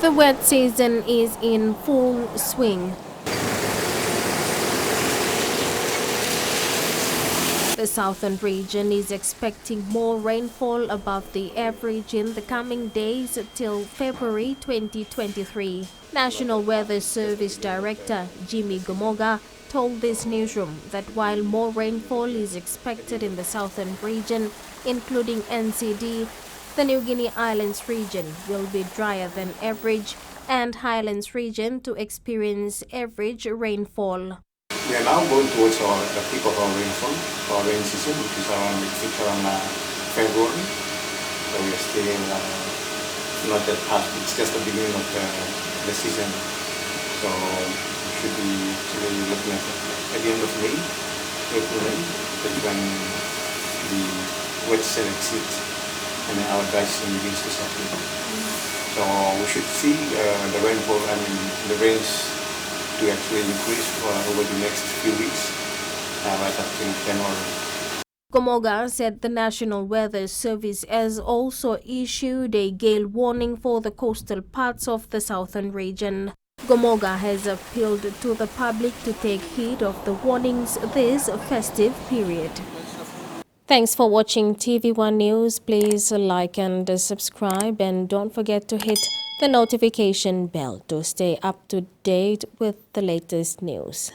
The wet season is in full swing. The southern region is expecting more rainfall above the average in the coming days till February 2023. National Weather Service Director Jimmy Gomoga told this newsroom that while more rainfall is expected in the southern region, including NCD, the New Guinea Islands region will be drier than average and Highlands region to experience average rainfall. We are now going towards the peak of our rainfall, our rain season, which is around February. So we are still not that past. It's just the beginning of the season. So we should be actually looking at the end of May, April, May, that's when the wet season exceeds and then our dry season begins to set in. So we should see the rainfall, the rains to actually increase over the next few weeks, right up to January. Gomoga said the National Weather Service has also issued a gale warning for the coastal parts of the southern region. Gomoga has appealed to the public to take heed of the warnings this festive period. Thanks for watching TV1 News. Please like and subscribe, and don't forget to hit the notification bell to stay up to date with the latest news.